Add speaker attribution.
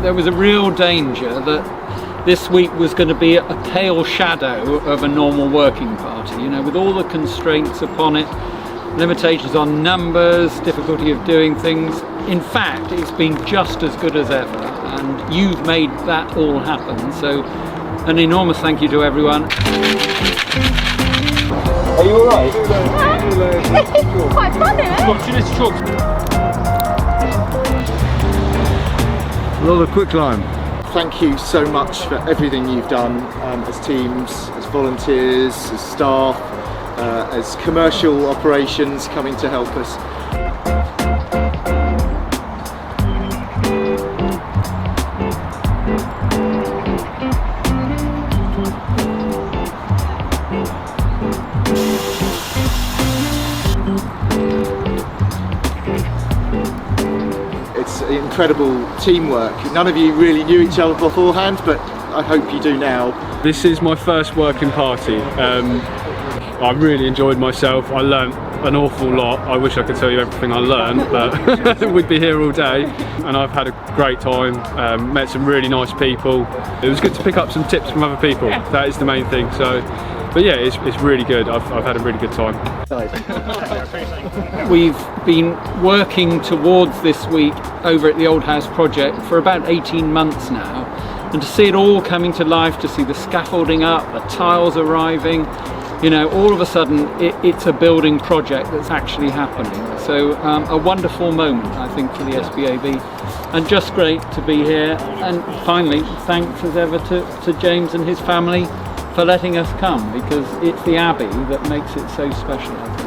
Speaker 1: There was a real danger that this week was going to be a pale shadow of a normal working party, you know, with all the constraints upon it, limitations on numbers, difficulty of doing things. In fact, it's been just as good as ever, and you've made that all happen, so an enormous thank you to everyone.
Speaker 2: Are you alright?
Speaker 3: It's quite fun, isn't it?
Speaker 2: Another quick climb.
Speaker 4: Thank you so much for everything you've done as teams, as volunteers, as staff, as commercial operations coming to help us. It's incredible teamwork. None of you really knew each other beforehand, but I hope you do now.
Speaker 5: This is my first working party. I really enjoyed myself. I learnt an awful lot. I wish I could tell you everything I learned, but we'd be here all day. And I've had a great time, met some really nice people. It was good to pick up some tips from other people. That is the main thing. So, but yeah, it's really good. I've had a really good time.
Speaker 1: We've been working towards this week over at the Old House project for about 18 months now, and to see it all coming to life, to see the scaffolding up, the tiles arriving, you know, all of a sudden it's a building project that's actually happening. So a wonderful moment, I think, for the SPAB, and just great to be here. And finally, thanks as ever to James and his family for letting us come, because it's the Abbey that makes it so special, I think.